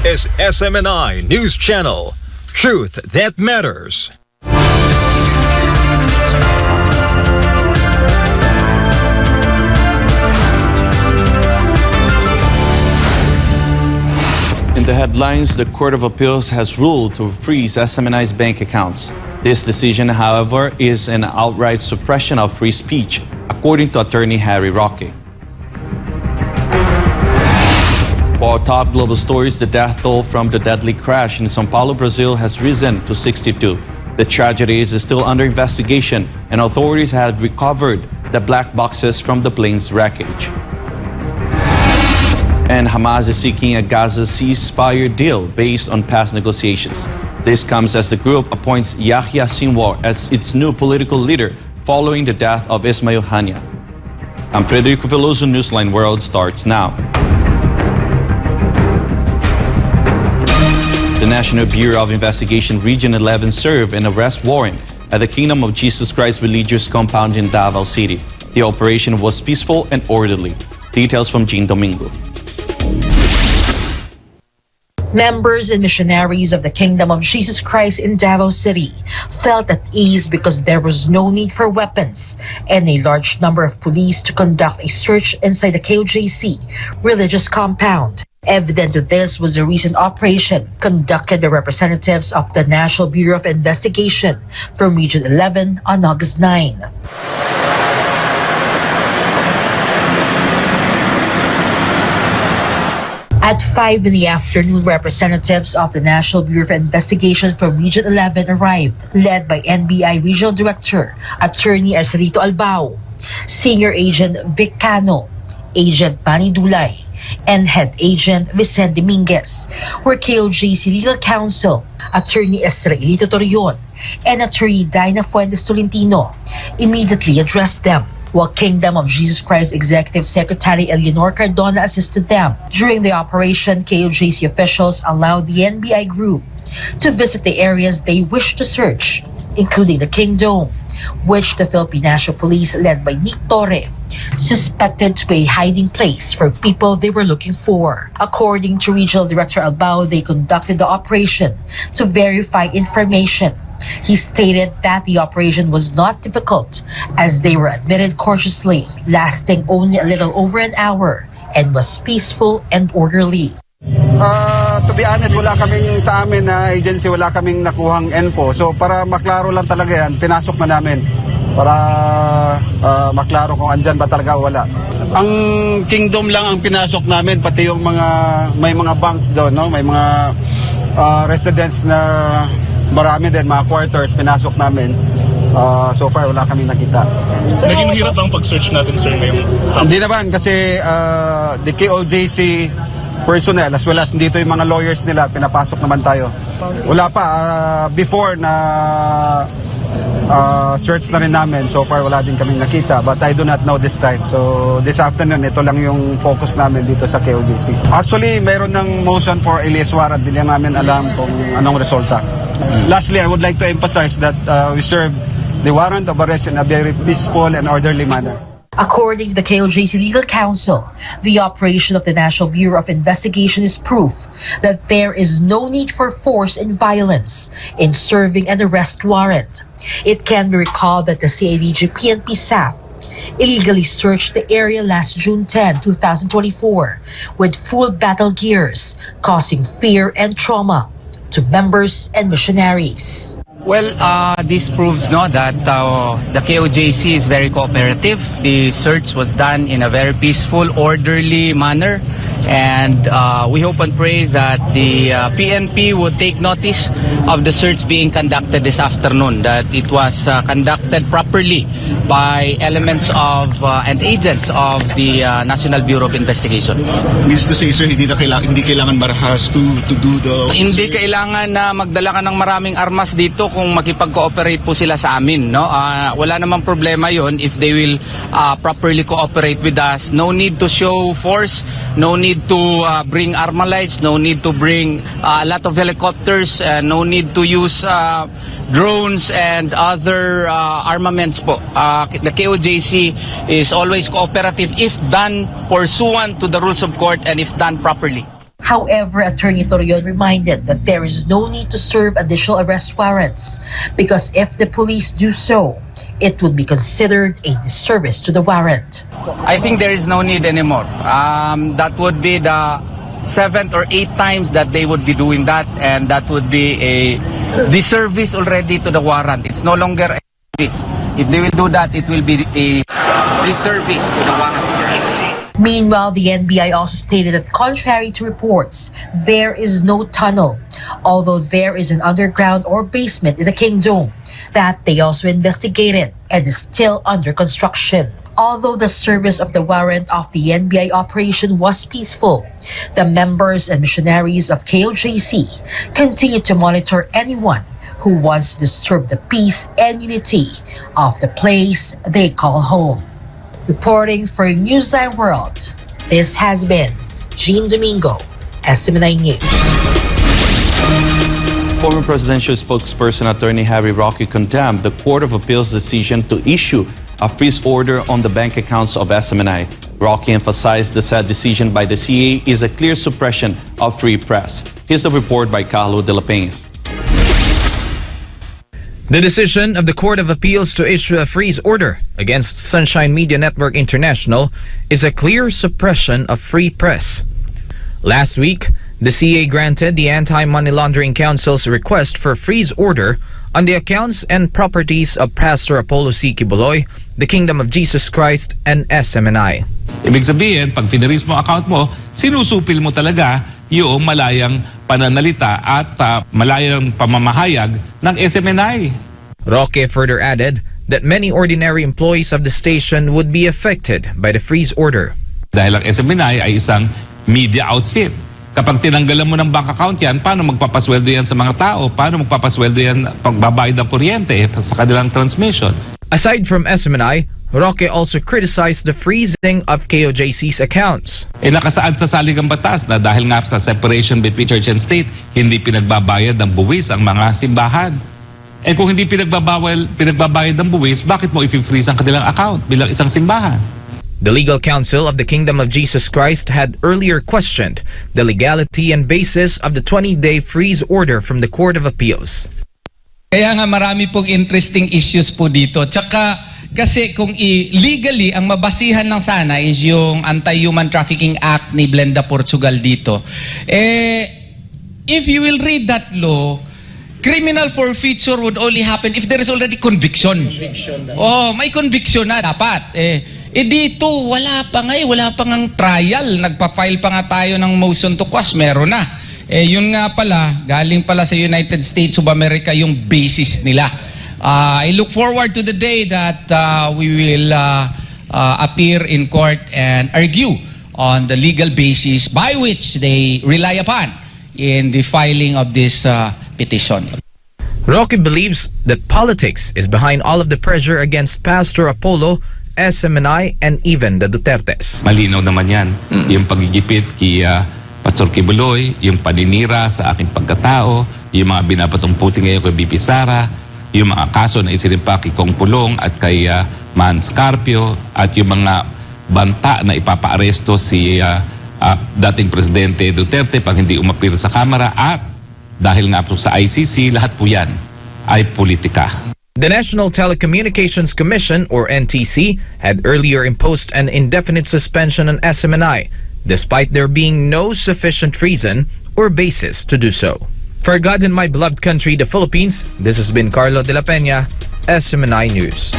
is Smni News Channel. Truth that matters. In the headlines, the Court of Appeals has ruled to freeze Smni's bank accounts. This decision, however, is an outright suppression of free speech, according to attorney Harry Roque. For our top global stories, the death toll from the deadly crash in São Paulo, Brazil has risen to 62. The tragedy is still under investigation, and authorities have recovered the black boxes from the plane's wreckage. And Hamas is seeking a Gaza ceasefire deal based on past negotiations. This comes as the group appoints Yahya Sinwar as its new political leader following the death of Ismail Haniyeh. I'm Frederico Velloso, Newsline World starts now. The National Bureau of Investigation Region 11 served an arrest warrant at the Kingdom of Jesus Christ religious compound in Davao City. The operation was peaceful and orderly. Details from Jean Domingo. Members and missionaries of the Kingdom of Jesus Christ in Davao City felt at ease because there was no need for weapons and a large number of police to conduct a search inside the KOJC religious compound. Evident to this was a recent operation conducted by representatives of the National Bureau of Investigation from Region 11 on August 9. At 5 in the afternoon, representatives of the National Bureau of Investigation from Region 11 arrived, led by NBI Regional Director, Attorney Arcelito Albao, Senior Agent Vic Cano, Agent Manny Dulay, and Head Agent Vicente Dominguez, where KOJC Legal Counsel, Attorney Israelito Torion, and Attorney Dinah Fuentes Tolentino immediately addressed them, while Kingdom of Jesus Christ Executive Secretary Eleanor Cardona assisted them. During the operation, KOJC officials allowed the NBI group to visit the areas they wished to search, including the King Dome, which the Philippine National Police, led by Nick Torre, suspected to be a hiding place for people they were looking for. According to Regional Director Albao, they conducted the operation to verify information. He stated that the operation was not difficult as they were admitted cautiously, lasting only a little over an hour, and was peaceful and orderly. To be honest, wala kaming sa amin na agency, wala kaming nakuhang info. So para maklaro lang talaga yan, pinasok na namin para maklaro kung andyan ba talaga o wala. Ang Kingdom lang ang pinasok namin, pati yung may mga banks doon, no? May mga residents na marami din, mga quarters, pinasok namin. So far, wala kaming nakita. Naging mahirap ang pag-search natin, sir, ngayong Hindi naman, kasi the KOJC personnel as well as dito yung mga lawyers nila, pinapasok naman tayo. Wala pa, before na search na rin namin, so far wala din kaming nakita, but I do not know this time. So this afternoon, ito lang yung focus namin dito sa KOJC. Actually, meron ng motion for alias warrant, hindi lang namin alam kung anong resulta. Lastly, I would like to emphasize that we serve the warrant of arrest in a very peaceful and orderly manner. According to the KOJC Legal Counsel, the operation of the National Bureau of Investigation is proof that there is no need for force and violence in serving an arrest warrant. It can be recalled that the CIDG PNP staff illegally searched the area last June 10, 2024 with full battle gears, causing fear and trauma to members and missionaries. Well, this proves that the KOJC is very cooperative. The search was done in a very peaceful, orderly manner. And we hope and pray that the PNP would take notice of the search being conducted this afternoon, that it was conducted properly by elements of and agents of the National Bureau of Investigation. Means to say, sir, hindi kailangan marahas to do the... Hindi kailangan na magdala ka ng maraming armas dito kung makipag-cooperate po sila sa amin. No? Wala namang problema yon if they will properly cooperate with us. No need to show force, no need to bring armalites, no need to bring a lot of helicopters, no need to use drones and other armaments po. The KOJC is always cooperative if done pursuant to the rules of court and if done properly. However, Attorney Torreon reminded that there is no need to serve additional arrest warrants because if the police do so, it would be considered a disservice to the warrant. I think there is no need anymore. That would be the 7th or 8th times that they would be doing that, and that would be a disservice already to the warrant. It's no longer a service. If they will do that, it will be a disservice to the warrant. Meanwhile, the NBI also stated that contrary to reports, there is no tunnel, although there is an underground or basement in the kingdom that they also investigated and is still under construction. Although the service of the warrant of the NBI operation was peaceful, the members and missionaries of KOJC continue to monitor anyone who wants to disturb the peace and unity of the place they call home. Reporting for Newsline World, this has been Jean Domingo, Smni News. Former presidential spokesperson Attorney Harry Roque condemned the Court of Appeal's decision to issue a freeze order on the bank accounts of Smni. Roque emphasized the said decision by the CA is a clear suppression of free press. Here's a report by Carlo de la Peña. The decision of the Court of Appeals to issue a freeze order against Sunshine Media Network International is a clear suppression of free press. Last week, the CA granted the Anti-Money Laundering Council's request for a freeze order on the accounts and properties of Pastor Paulo C. the Kingdom of Jesus Christ, and Smni. Ibig sabihin, pag fineris mo account mo, sinusupil mo talaga yung malayang pananalita at malayang pamamahayag ng Smni. Roque further added that many ordinary employees of the station would be affected by the freeze order. Dahil ang Smni ay isang media outfit. Kapag tinanggalan mo ng bank account yan, paano magpapasweldo yan sa mga tao? Paano magpapasweldo yan pagbabayad ng kuryente sa kanilang transmission? Aside from Smni, Roque also criticized the freezing of KOJC's accounts. Nakasaad sa saligang batas na dahil nga sa separation between church and state, hindi pinagbabayad ng buwis ang mga simbahan. Kung hindi pinagbabayad ng buwis, bakit mo i-freeze ang kanilang account bilang isang simbahan? The Legal Counsel of the Kingdom of Jesus Christ had earlier questioned the legality and basis of the 20-day freeze order from the Court of Appeals. Kaya nga marami pong interesting issues po dito. Tsaka kasi kung legally ang mabasihan lang sana is yung Anti-Human Trafficking Act ni Blenda Portugal dito. If you will read that law, criminal forfeiture would only happen if there is already conviction. May conviction na dapat. Dito, wala pa ngang trial. Nagpa-file pa nga tayo ng motion to quash. Meron na. Yun nga pala, galing pala sa United States of America yung basis nila. I look forward to the day that we will appear in court and argue on the legal basis by which they rely upon in the filing of this petition. Roque believes that politics is behind all of the pressure against Pastor Apollo, Smni, and even the Dutertes. Malinaw naman yan. Yung pagigipit kay Pastor Kibuloy, yung paninira sa aking pagkatao, yung mga binapatungputi ngayon kay BP Sara, yung mga kaso na isirimpa kay Kong Pulong at kay Man Scarpio, at yung mga banta na ipapaaresto si dating Presidente Duterte pag hindi umapir sa Kamara, at dahil nga po sa ICC, lahat po yan ay politika. The National Telecommunications Commission, or NTC, had earlier imposed an indefinite suspension on Smni, despite there being no sufficient reason or basis to do so. For God and my beloved country, the Philippines, this has been Carlo de la Peña, Smni News.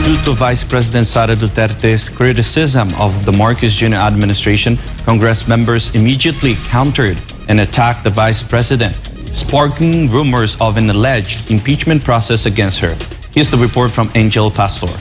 Due to Vice President Sara Duterte's criticism of the Marcos Jr. administration, Congress members immediately countered and attacked the Vice President, sparking rumors of an alleged impeachment process against her. Here's the report from Angel Pastor.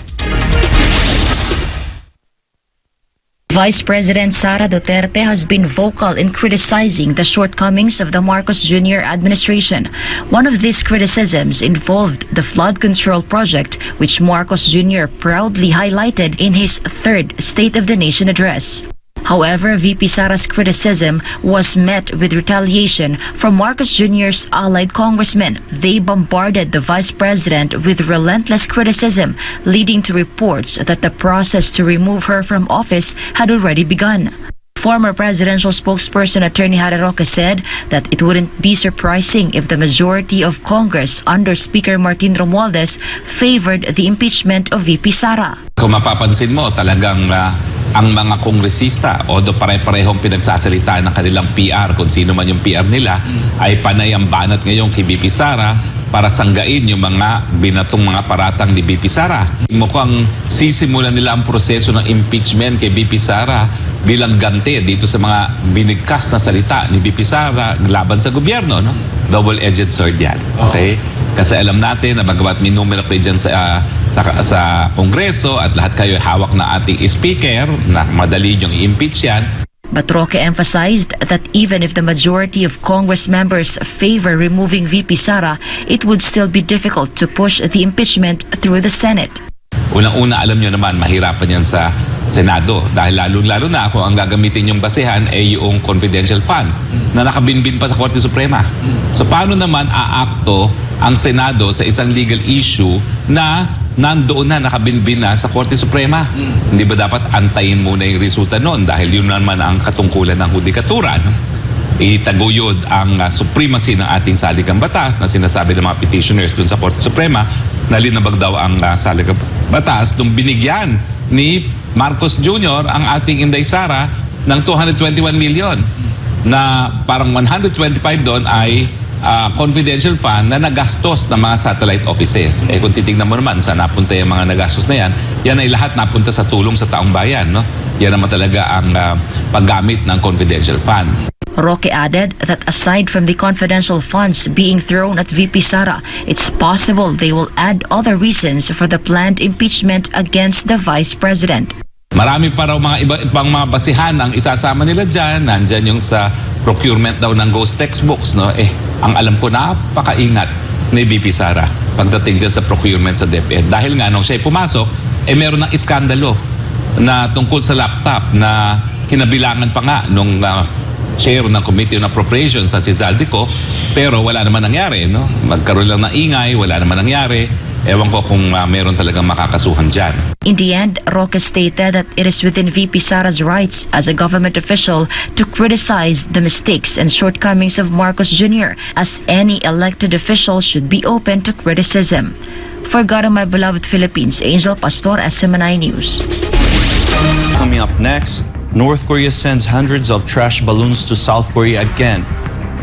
Vice President Sara Duterte has been vocal in criticizing the shortcomings of the Marcos Jr. administration. One of these criticisms involved the flood control project, which Marcos Jr. proudly highlighted in his third State of the Nation address. However, VP Sara's criticism was met with retaliation from Marcos Jr.'s allied congressmen. They bombarded the vice president with relentless criticism, leading to reports that the process to remove her from office had already begun. Former presidential spokesperson Attorney Frederico said that it wouldn't be surprising if the majority of Congress under Speaker Martin Romualdez favored the impeachment of VP Sara. Kung mapapansin mo, talagang ang mga kongresista o pare-parehong pinagsasalita ng kanilang PR, kung sino man yung PR nila, ay panay ang banat ngayon kay VP Sara para sanggain yung mga binatong mga paratang ni VP Sara. Mukhang sisimulan nila ang proseso ng impeachment kay VP Sara bilang ganti dito sa mga binigkas na salita ni VP Sara laban sa gobyerno. No? Double-edged sword yan. Okay? Kasi alam natin na bagamat may numero kayo dyan sa Kongreso at lahat kayo hawak na ating speaker na madali yung i-impeach yan. But Roque emphasized that even if the majority of Congress members favor removing VP Sara, it would still be difficult to push the impeachment through the Senate. Unang-una, alam nyo naman, mahirapan yan sa Senado dahil lalong-lalo na kung ang gagamitin yung basehan ay yung confidential funds na nakabinbin pa sa Korte Suprema. So paano naman aakto ang Senado sa isang legal issue na nandoon na nakabinbin na sa Korte Suprema? Hindi ba dapat antayin muna yung resulta noon dahil yun naman ang katungkulan ng hudikatura? No? Itaguyod ang supremacy ng ating saligang batas na sinasabi ng mga petitioners dun sa Korte Suprema na linabag daw ang saligang batas nung binigyan ni Marcos Jr. ang ating Inday Sara ng 221 million na parang 125 doon ay confidential fund na nagastos ng mga satellite offices. Kung titignan mo naman saan napunta yung mga nagastos na yan, yan ay lahat napunta sa tulong sa taong bayan. No? Yan naman talaga ang paggamit ng confidential fund. Roque added that aside from the confidential funds being thrown at VP Sara, it's possible they will add other reasons for the planned impeachment against the Vice President. Marami pa raw mga ibang mga basihan ang isasama nila dyan. Nandyan yung sa procurement daw ng ghost textbooks. No? Ang alam ko, napakaingat ni VP Sara pagdating dyan sa procurement sa DepEd. Dahil nga nung siya'y pumasok, meron ng iskandalo na tungkol sa laptop na kinabilangan pa nga nung chair ng Committee on Appropriations na si Zaldico, pero wala naman nangyari. No? Magkaroon lang ng ingay, wala naman nangyari. Ewan ko kung meron talagang makakasuhan dyan. In the end, Roque stated that it is within VP Sara's rights as a government official to criticize the mistakes and shortcomings of Marcos Jr., as any elected official should be open to criticism. For God of my beloved Philippines, Angel Pastor, Smni News. Coming up next, North Korea sends hundreds of trash balloons to South Korea again.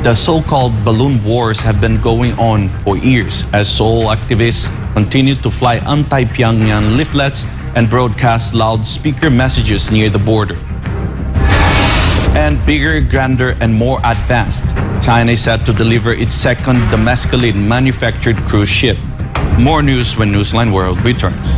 The so-called balloon wars have been going on for years as Seoul activists continue to fly anti-Pyongyang leaflets and broadcast loudspeaker messages near the border. And bigger, grander, and more advanced, China is set to deliver its second domestically manufactured cruise ship. More news when Newsline World returns.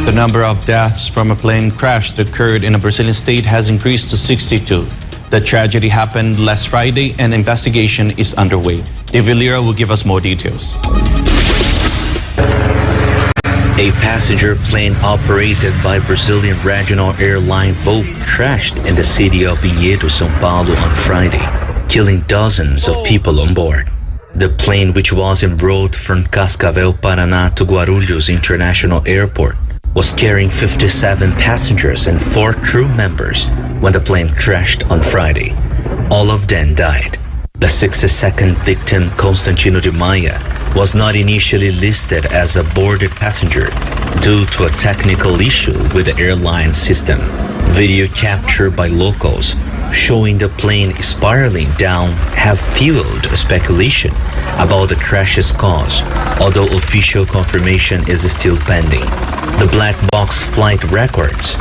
The number of deaths from a plane crash that occurred in a Brazilian state has increased to 62. The tragedy happened last Friday and investigation is underway. David Lira will give us more details. A passenger plane operated by Brazilian regional airline Vogue crashed in the city of Velloso, São Paulo on Friday, killing dozens of people on board. The plane, which was en route from Cascavel, Paraná to Guarulhos International Airport, was carrying 57 passengers and 4 crew members when the plane crashed on Friday. All of them died. The 62nd victim, Constantino de Maia, was not initially listed as a boarded passenger due to a technical issue with the airline system. Video captured by locals showing the plane spiraling down have fueled speculation about the crash's cause, although official confirmation is still pending. The black box flight records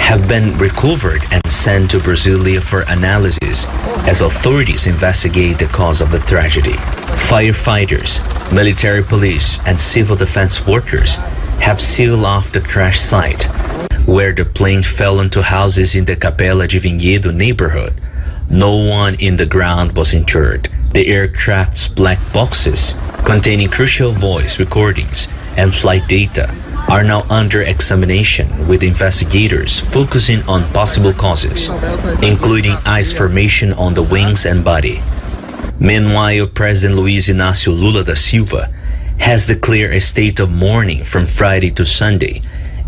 have been recovered and sent to Brasilia for analysis as authorities investigate the cause of the tragedy. Firefighters, military police, and civil defense workers have sealed off the crash site, where the plane fell into houses in the Capela de Vinhedo neighborhood. No one in the ground was injured. The aircraft's black boxes, containing crucial voice recordings and flight data, are now under examination, with investigators focusing on possible causes, including ice formation on the wings and body. Meanwhile, President Luiz Inácio Lula da Silva has declared a state of mourning from Friday to Sunday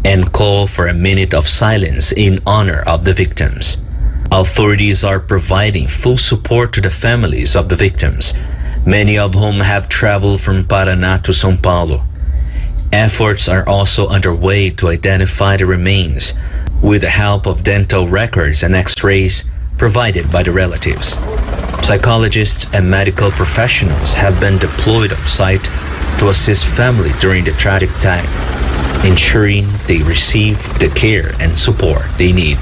and called for a minute of silence in honor of the victims. Authorities are providing full support to the families of the victims, many of whom have traveled from Paraná to São Paulo. Efforts are also underway to identify the remains, with the help of dental records and x-rays provided by the relatives. Psychologists and medical professionals have been deployed on site to assist family during the tragic time, ensuring they receive the care and support they need.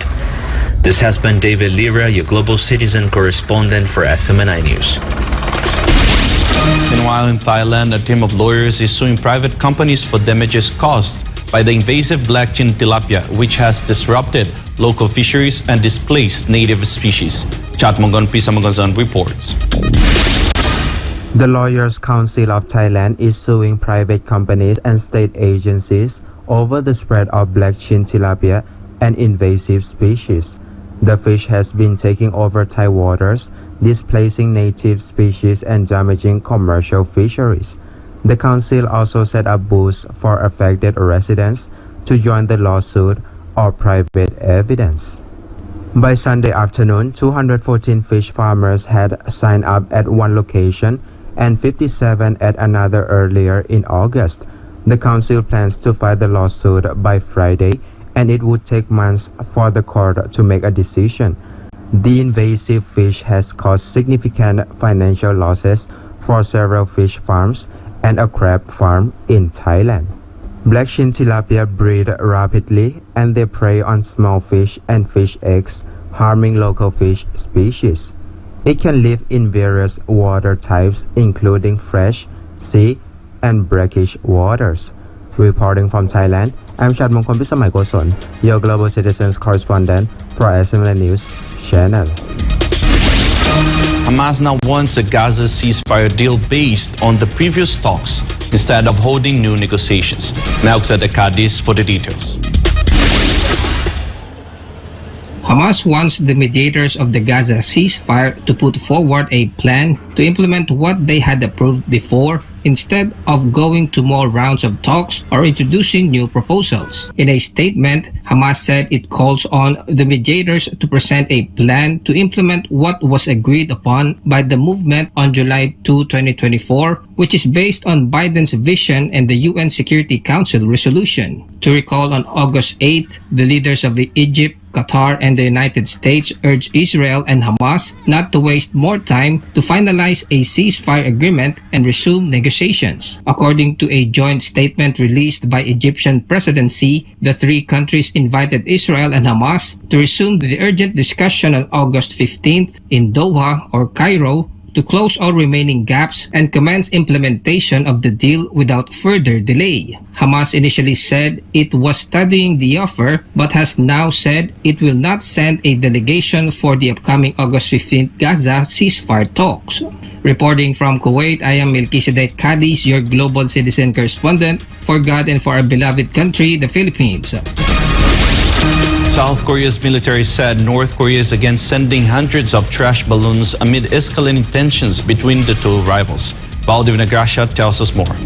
This has been David Lira, your Global Citizen correspondent for Smni News. Meanwhile, in Thailand, a team of lawyers is suing private companies for damages caused by the invasive black chin tilapia, which has disrupted local fisheries and displaced native species. Chatmongon Pisamongonzan reports. The Lawyers Council of Thailand is suing private companies and state agencies over the spread of black chin tilapia, an invasive species. The fish has been taking over Thai waters, displacing native species and damaging commercial fisheries. The council also set up booths for affected residents to join the lawsuit or private evidence. By Sunday afternoon, 214 fish farmers had signed up at one location and 57 at another earlier in August. The council plans to file the lawsuit by Friday, and it would take months for the court to make a decision. The invasive fish has caused significant financial losses for several fish farms and a crab farm in Thailand. Black chin tilapia breed rapidly, and they prey on small fish and fish eggs, harming local fish species. It can live in various water types, including fresh, sea, and brackish waters. Reporting from Thailand, I'm Chatmongkon Pisamaikoson, your Global Citizens correspondent for Smni News Channel. Hamas now wants a Gaza ceasefire deal based on the previous talks instead of holding new negotiations. Melchizedek Cadiz for the details. Hamas wants the mediators of the Gaza ceasefire to put forward a plan to implement what they had approved before, instead of going to more rounds of talks or introducing new proposals. In a statement, Hamas said it calls on the mediators to present a plan to implement what was agreed upon by the movement on July 2, 2024, which is based on Biden's vision and the UN Security Council resolution. To recall, on August 8, the leaders of Egypt, Qatar, and the United States urged Israel and Hamas not to waste more time to finalize a ceasefire agreement and resume negotiations. According to a joint statement released by Egyptian presidency, the three countries invited Israel and Hamas to resume the urgent discussion on August 15th in Doha or Cairo to close all remaining gaps and commence implementation of the deal without further delay. Hamas initially said it was studying the offer, but has now said it will not send a delegation for the upcoming August 15th Gaza ceasefire talks. Reporting from Kuwait, I am Melchizedek Cadiz, your Global Citizen correspondent for God and for our beloved country, the Philippines. South Korea's military said North Korea is again sending hundreds of trash balloons amid escalating tensions between the two rivals. Paulo tells us more.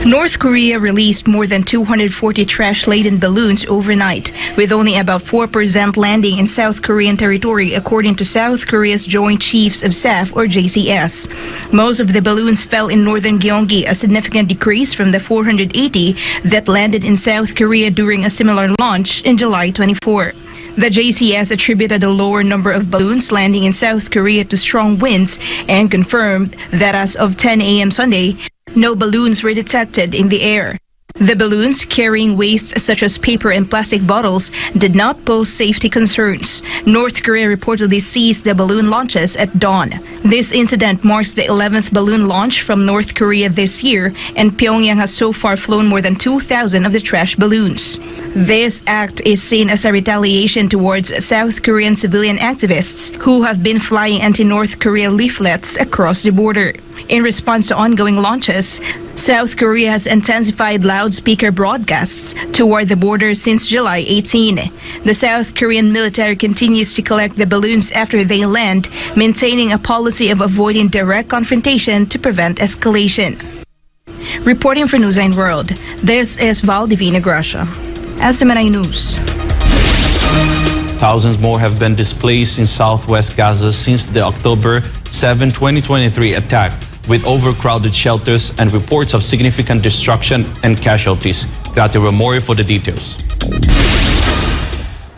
North Korea released more than 240 trash-laden balloons overnight, with only about 4% landing in South Korean territory, according to South Korea's Joint Chiefs of Staff, or JCS. Most of the balloons fell in northern Gyeonggi, a significant decrease from the 480 that landed in South Korea during a similar launch in July 24. The JCS attributed a lower number of balloons landing in South Korea to strong winds and confirmed that as of 10 a.m. Sunday, no balloons were detected in the air. The balloons carrying waste such as paper and plastic bottles did not pose safety concerns. North Korea reportedly ceased the balloon launches at dawn. This incident marks the 11th balloon launch from North Korea this year, and Pyongyang has so far flown more than 2,000 of the trash balloons. This act is seen as a retaliation towards South Korean civilian activists who have been flying anti-North Korea leaflets across the border. In response to ongoing launches, South Korea has intensified loudspeaker broadcasts toward the border since July 18. The South Korean military continues to collect the balloons after they land, maintaining a policy of avoiding direct confrontation to prevent escalation. Reporting for Newsline World, this is Val Divina Gracia. Smni News. Thousands more have been displaced in southwest Gaza since the October 7, 2023 attack, with overcrowded shelters and reports of significant destruction and casualties. Grate Ramori for the details.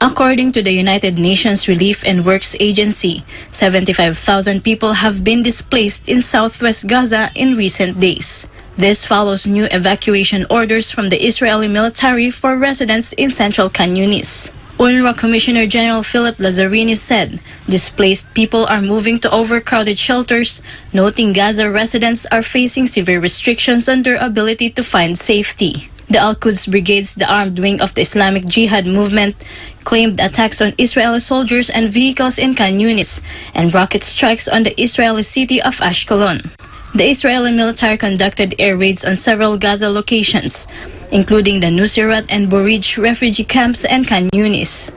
According to the United Nations Relief and Works Agency, 75,000 people have been displaced in southwest Gaza in recent days. This follows new evacuation orders from the Israeli military for residents in central Khan Yunis. UNRWA Commissioner General Philip Lazzarini said displaced people are moving to overcrowded shelters, noting Gaza residents are facing severe restrictions on their ability to find safety. The Al-Quds Brigades, the armed wing of the Islamic Jihad movement, claimed attacks on Israeli soldiers and vehicles in Khan Yunis and rocket strikes on the Israeli city of Ashkelon. The Israeli military conducted air raids on several Gaza locations, including the Nuseirat and Borij refugee camps and Khan Yunis.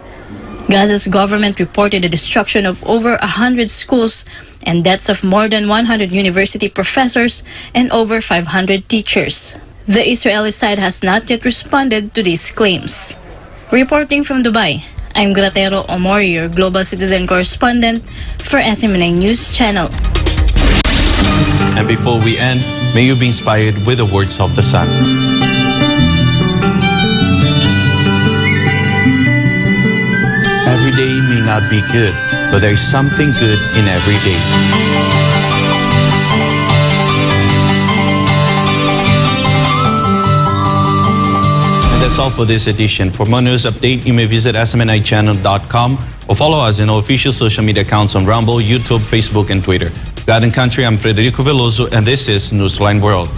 Gaza's government reported the destruction of over 100 schools and deaths of more than 100 university professors and over 500 teachers. The Israeli side has not yet responded to these claims. Reporting from Dubai, I'm Gratero Omori, your global citizen correspondent for Smni News Channel. And before we end, may you be inspired with the words of the Son. Every day may not be good, but there is something good in every day. And that's all for this edition. For more news update, you may visit smnichannel.com or follow us in our official social media accounts on Rumble, YouTube, Facebook, and Twitter. God and Country, I'm Frederico Velloso, and this is Newsline World.